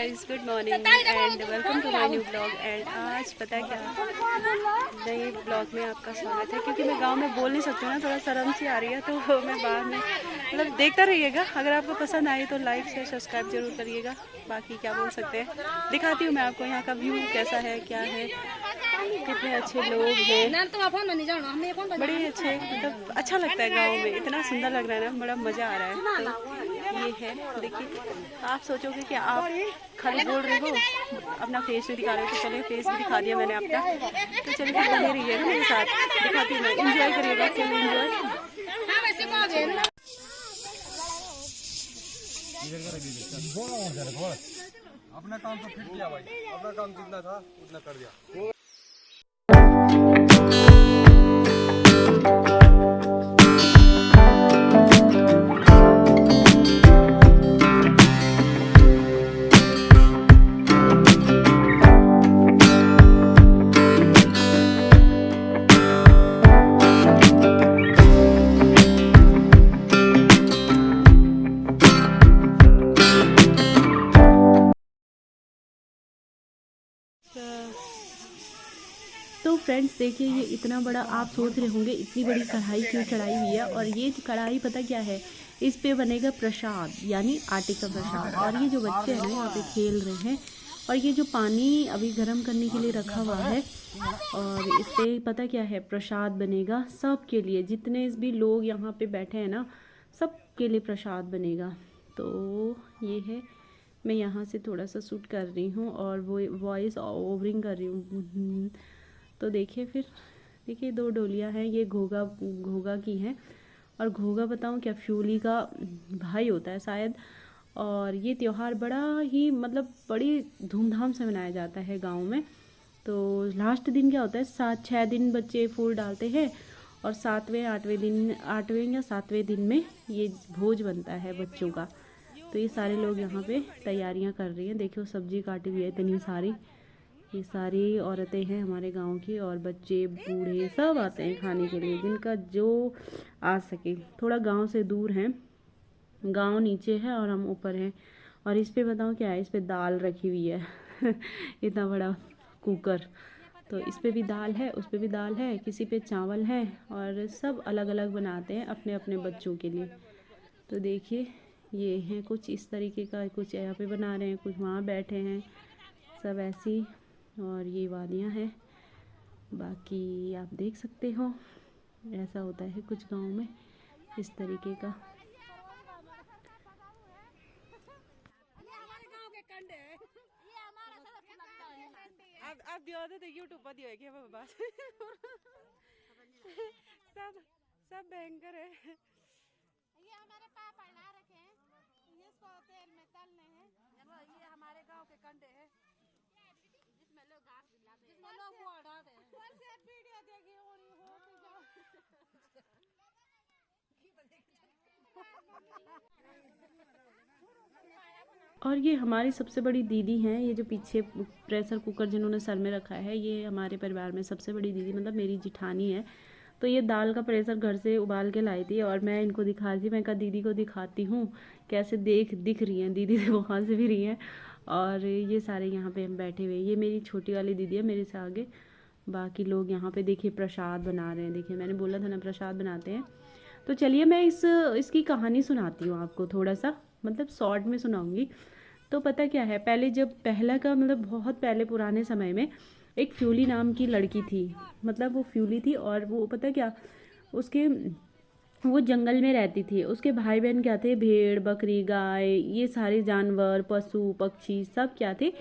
Guys, good morning and welcome to my new blog. And आज पता है क्या, नए ब्लॉग में आपका स्वागत है। क्योंकि मैं गांव में बोल नहीं सकती हूँ ना, थोड़ा शर्म सी आ रही है, तो मैं बाद में मतलब देखता रहिएगा। अगर आपको पसंद आई तो लाइक शेयर सब्सक्राइब जरूर करिएगा। बाकी क्या बोल सकते हैं, दिखाती हूँ मैं आपको यहाँ का व्यू कैसा है, क्या है, कितने अच्छे लोग हैं, बड़े अच्छे, मतलब अच्छा लगता है गाँव में। इतना सुंदर लग रहा है ना, बड़ा मज़ा आ रहा है। तो ये है, देखिए आप सोचोगे कि आप खाली बोल रहे हो, अपना फेस भी दिखा रहे हो, तो चलिए फेस भी दिखा दिया मैंने अपना। तो चलिए फिर बने रहिएगा मेरे साथ, दिखाती हूँ मैं, एंजॉय करिएगा, फुल एंजॉय। अपना काम तो फिट किया भाई, अपना काम जितना था उतना कर दिया। तो फ्रेंड्स देखिए, ये इतना बड़ा, आप सोच रहे होंगे इतनी बड़ी कढ़ाई क्यों चढ़ाई हुई है। और ये कढ़ाई पता क्या है, इस पे बनेगा प्रसाद, यानी आटे का प्रसाद। और ये जो बच्चे हैं ना यहाँ पे खेल रहे हैं, और ये जो पानी अभी गर्म करने के लिए रखा हुआ है, और इस पे पता क्या है, प्रसाद बनेगा सबके लिए। जितने भी लोग यहाँ पे बैठे हैं ना, सबके लिए प्रसाद बनेगा। तो ये है, मैं यहाँ से थोड़ा सा शूट कर रही हूँ और वो वॉइस ओवरिंग कर रही हूँ। तो देखिए, फिर देखिए 2 डोलियाँ हैं, ये घोगा घोगा की हैं। और घोगा बताऊँ क्या, फ्यूली का भाई होता है शायद। और ये त्यौहार बड़ा ही मतलब बड़ी धूमधाम से मनाया जाता है गांव में। तो लास्ट दिन क्या होता है, 7-6 दिन बच्चे फूल डालते हैं, और 7वें दिन, 8वें या 7वें दिन में ये भोज बनता है बच्चों का। तो ये सारे लोग यहाँ पे तैयारियाँ कर रही हैं। देखियो सब्जी काटी हुई है इतनी सारी। ये सारी औरतें हैं हमारे गांव की, और बच्चे बूढ़े सब आते हैं खाने के लिए, जिनका जो आ सके। थोड़ा गांव से दूर हैं, गांव नीचे है और हम ऊपर हैं। और इस पे बताऊँ क्या है, इस पे दाल रखी हुई है इतना बड़ा कुकर। तो इस पे भी दाल है, उस पे भी दाल है, किसी पे चावल है, और सब अलग अलग बनाते हैं अपने अपने बच्चों के लिए। तो देखिए, ये हैं कुछ इस तरीके का, कुछ यहाँ पे बना रहे हैं, कुछ वहाँ बैठे हैं, सब ऐसी। और ये वादियाँ हैं, बाकी आप देख सकते हो, ऐसा होता है कुछ गांव में इस तरीके का। अब दियो तो यूट्यूब पर दियो क्या बाबा सब भयंकर है। ये हमारे पापा ला रखे हैं, ये इसको तेल में तलने हैं। ये हमारे गांव के कंडे हैं, जिसमें लोग वो डालते हैं। वीडियो देखी और हो से जाओ और ये हमारी सबसे बड़ी दीदी हैं, ये जो पीछे प्रेशर कुकर जिन्होंने सर में रखा है, ये हमारे परिवार में सबसे बड़ी दीदी, मतलब मेरी जिठानी है। तो ये दाल का प्रेशर घर से उबाल के लाई थी, और मैं इनको दिखा रही थी। मैं कहा दीदी को दिखाती हूँ कैसे दिख रही हैं। दीदी से वहाँ से भी रही हैं। और ये सारे यहाँ पे हम बैठे हुए, ये मेरी छोटी वाली दीदी है मेरे से आगे। बाकी लोग यहाँ पे देखिए प्रसाद बना रहे हैं। देखिए मैंने बोला था ना प्रसाद बनाते हैं। तो चलिए मैं इसकी कहानी सुनाती हूँ आपको, थोड़ा सा मतलब शॉर्ट में सुनाऊंगी। तो पता क्या है, पहले जब पहला का मतलब बहुत पहले पुराने समय में एक फ्यूली नाम की लड़की थी। मतलब वो फ्यूली थी, और वो पता क्या, उसके वो जंगल में रहती थी। उसके भाई बहन क्या थे, भेड़ बकरी गाय, ये सारे जानवर पशु पक्षी सब क्या थे,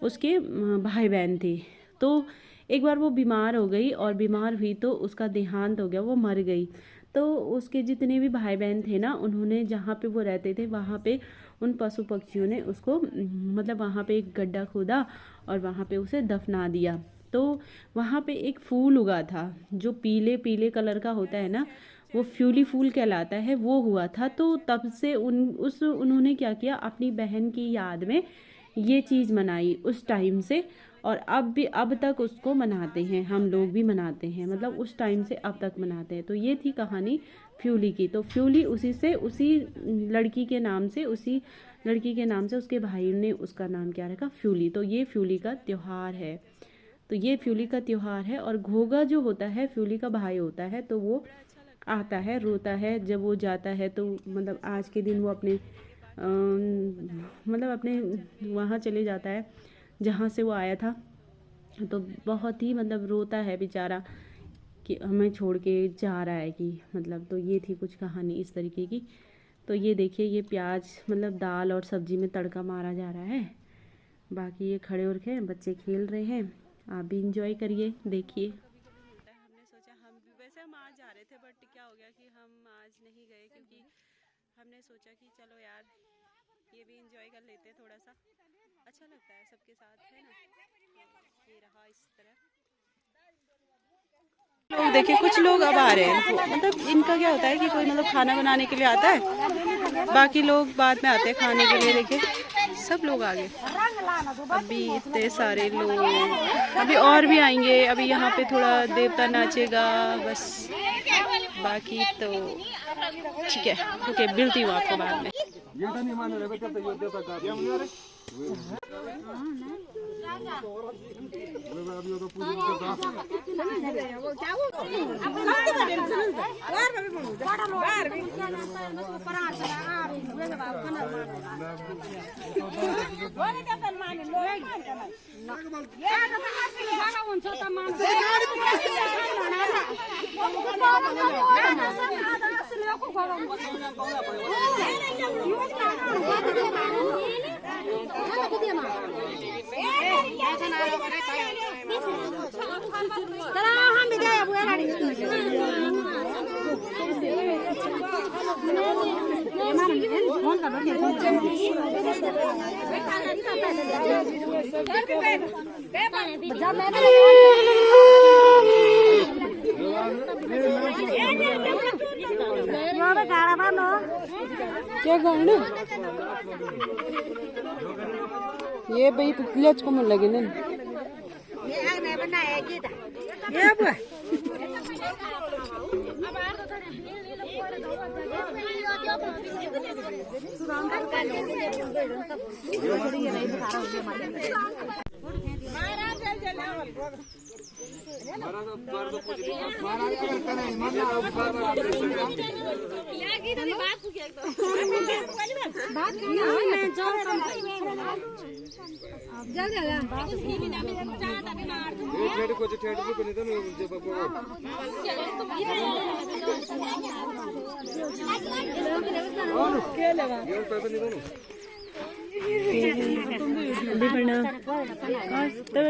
उसके भाई बहन थे। तो एक बार वो बीमार हो गई, और बीमार हुई तो उसका देहांत हो गया, वो मर गई। तो उसके जितने भी भाई बहन थे ना, उन्होंने जहाँ पे वो रहते थे वहाँ पे उन पशु पक्षियों ने उसको मतलब वहाँ पे एक गड्ढा खोदा, और वहाँ पे उसे दफना दिया। तो वहाँ पे एक फूल उगा था, जो पीले पीले कलर का होता है ना, वो फ्यूली फूल कहलाता है, वो हुआ था। तो तब से उन्होंने क्या किया, अपनी बहन की याद में ये चीज़ मनाई उस टाइम से। और अब तक उसको मनाते हैं, हम लोग भी मनाते हैं, मतलब उस टाइम से अब तक मनाते हैं। तो ये थी कहानी। फ्यूली की। तो फ्यूली उसी लड़की के नाम से उसके भाई ने उसका नाम क्या रखा, फ्यूली। तो ये फ्यूली का त्यौहार है। तो ये फ्यूली का त्यौहार है। और घोगा जो होता है फ्यूली का भाई होता है, तो वो आता है, रोता है जब वो जाता है। तो मतलब आज के दिन वो अपने वहाँ चले जाता है जहाँ से वो आया था। तो बहुत ही मतलब रोता है बेचारा कि हमें छोड़ के जा रहा है कि मतलब। तो ये थी कुछ कहानी इस तरीके की। तो ये देखिए, ये प्याज मतलब दाल और सब्जी में तड़का मारा जा रहा है। बाकी ये खड़े और हैं, बच्चे खेल रहे हैं। आप भी इंजॉय करिए, देखिए। हमने सोचा वैसे हम आज जा रहे थे, बट क्या हो गया कि हम आज नहीं गए, क्योंकि हमने सोचा कि चलो यार ये भी इंजॉय कर लेते हैं, थोड़ा सा अच्छा लगता है सबके साथ, है ना। ये रहा इस तरह। लोग देखिए, कुछ लोग अब आ रहे हैं। मतलब इनका क्या होता है कि कोई मतलब खाना बनाने के लिए आता है, बाकी लोग बाद में आते हैं खाने के लिए। देखिए सब लोग आ गए, अभी इतने सारे लोग, अभी और भी आएंगे। अभी यहाँ पे थोड़ा देवता नाचेगा बस, बाकी तो ठीक है। ओके, मिलती हूँ आपको बाद में। क्या गाना ये भाई कुछ को मन लगे ना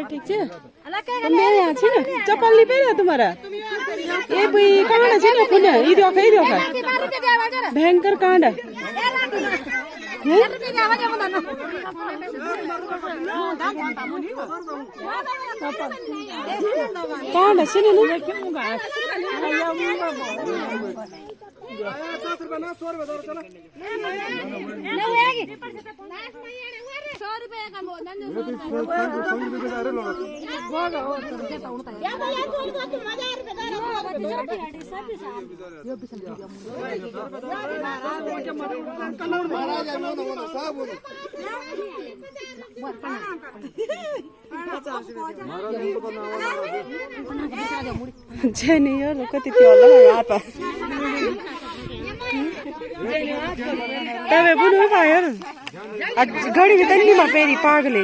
ठीक છે તમે અહીંયા છે ને ચપ્પલ ની પહેર્યા તમારા એ ભાઈ કાંડ છે ને પુને ઈ દેખા ભયંકર કાંડ કાંડ છે ને Jenny, yo look at it all apa. Tabe bunu fire. Gadi में तन्नी मा पेरी पागले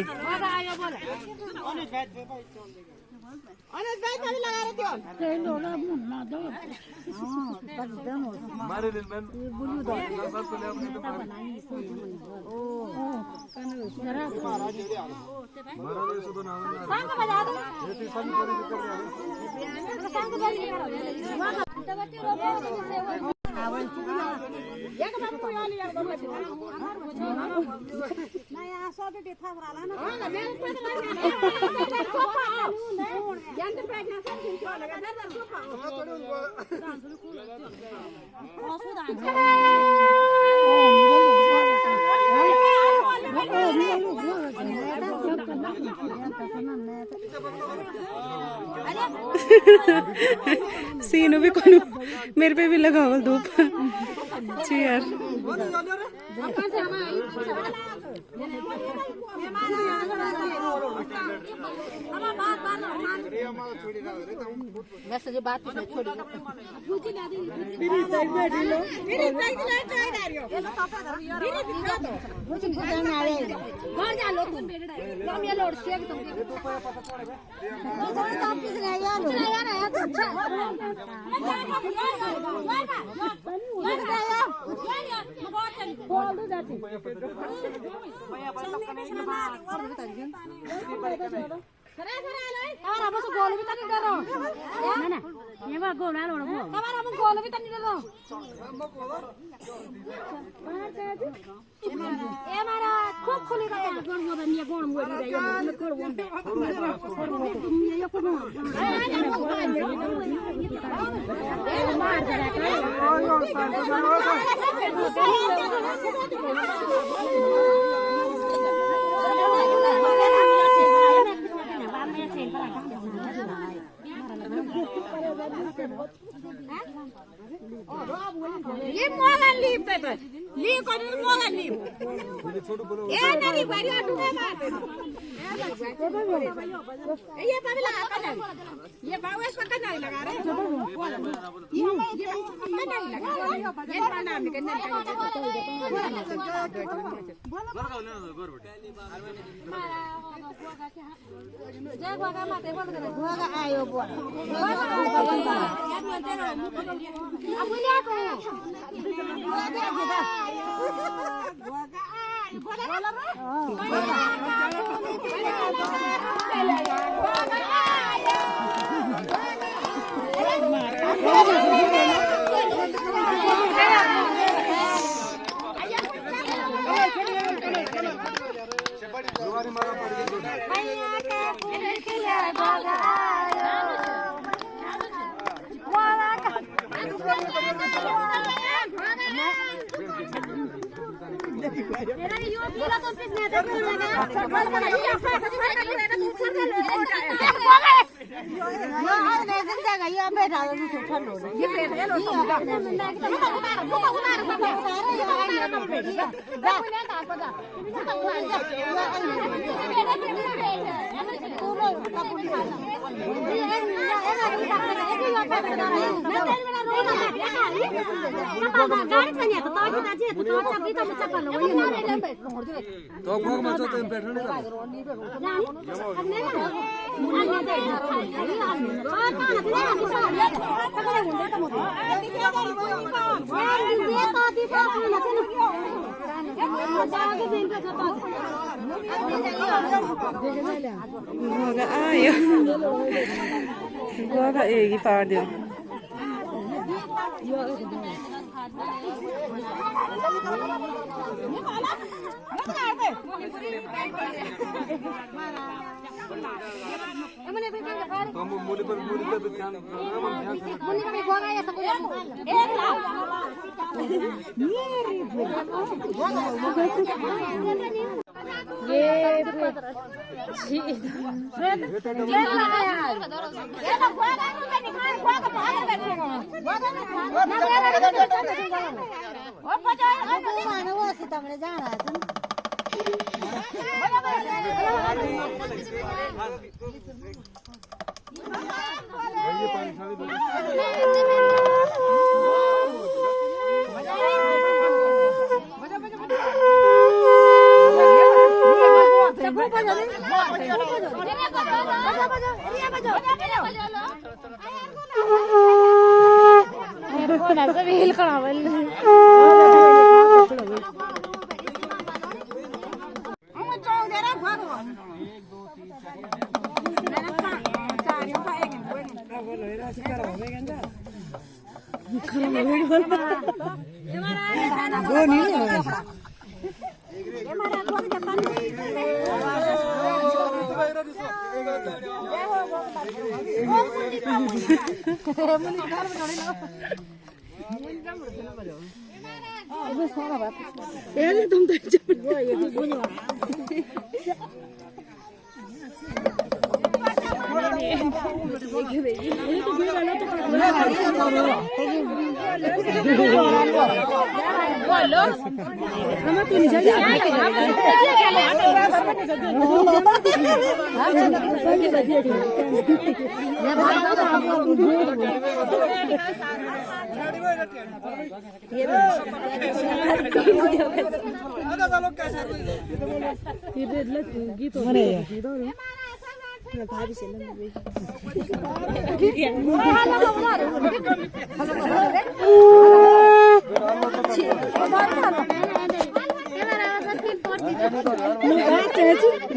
सीनू भी कौन मेरे पे भी लगाओ धूप चीयर बस जो बात छोड़ी गोल भी तनी डरो ना ये बा गोल आ लो हमारा हम गोल भी तनी डरो ए मारा खूब खुली का गोल वो बनिया गोल वो दे ये गोल वो ये को मार जरा ये मोगन लीप पे ली को मोगन लीप ए नहीं बड़ी अटूटे मार ये पावे लगा कर ये बावे इसको कर नहीं लगा रे ये नहीं लगा ये पाना में करने जय गोगा माते बोल करे गोगा आयो बोल अब लिया को तो भोग मचो तो बैठने का गोगा आयो गोगा एक ही पार दियो तो मूली पर ध्यान मुन्नी का भी गोगा ये सब एक लाख ये तुम तो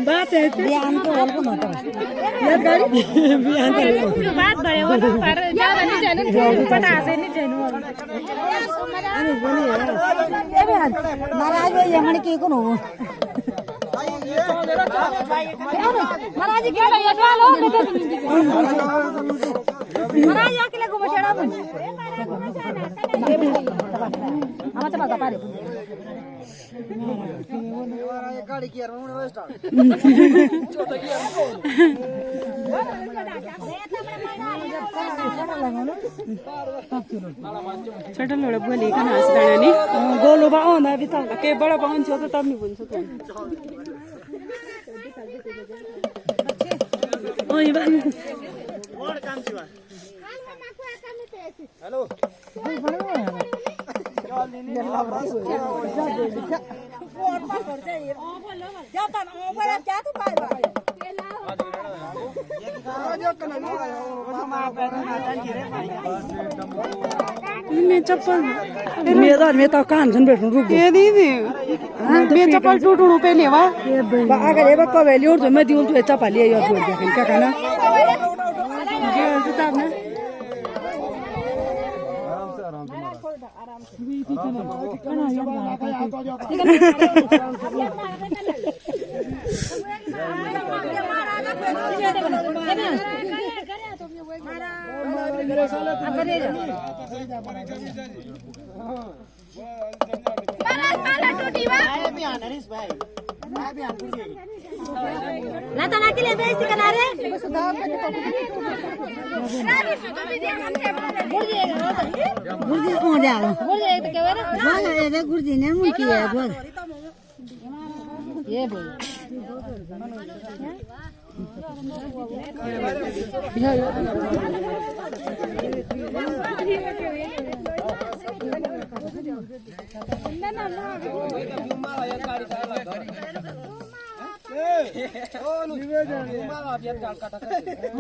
बात है बिहान को हल्को मत यार गाड़ी बिहान को बात भयो वो तो पर ज्यादा नहीं जाने पटा से नहीं जाने अरे बोलिए ए बिहान महाराज ये मन के को नो महाराज क्या भैया चलो महाराज अकेले घूम छड़ा बन हम तो बात पारे गाड़ी की यार मुने स्टार्ट छोटा लोड़ा बोले का नाच डाना नि गोलो बा आउँदा बिता के बडा पाउँछ त तब नि भन्छ त ओइ बा और काम छिवा हेलो मैं चप्पल में त कान छन् भेट्नु रुक ये दीदी मैं चप्पल टूटू पहने वा अगर एबा कबेली उठ मैं दिउल तु चप्पल यो छोड के क्या खाना ये जुता ना ना के लिए बेइज्जती करा रे गुर्जी कौन जा गुर्जी एक के बारे बोल ए गुर्जी ने मुन की है बोल ये बोल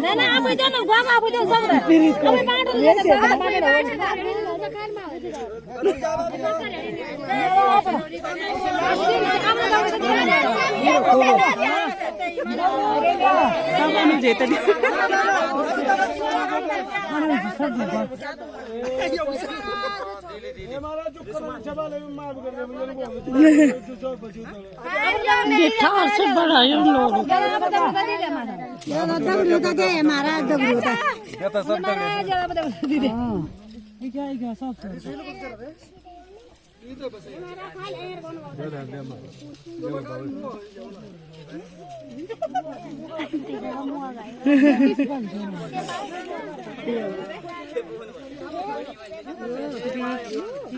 ना आप जानो गाम आप जानो सब अबे बांट ले से बड़ा ये लोग महाराज ये तो सब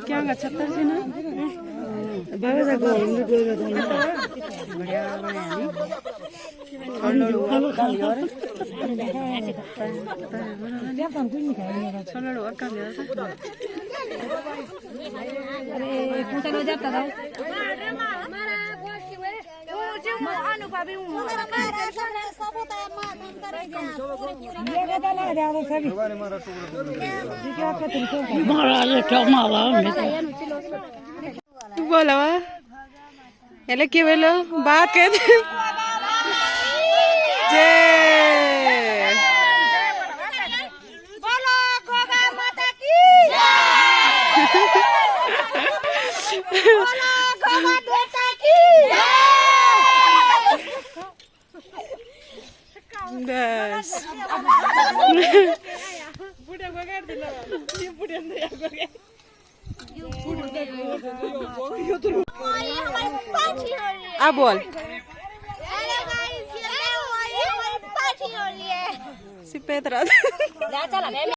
क्या छत्तर से ना बाबा को बढ़िया बोला ಎಲ್ಲ ಕೇವಲ बात कहते जय बोलो गोगा माता की बोलो गोगा देवता की बस अब बोल हेलो गाइस ये हमारी पार्टी हो रही है सफेद रहा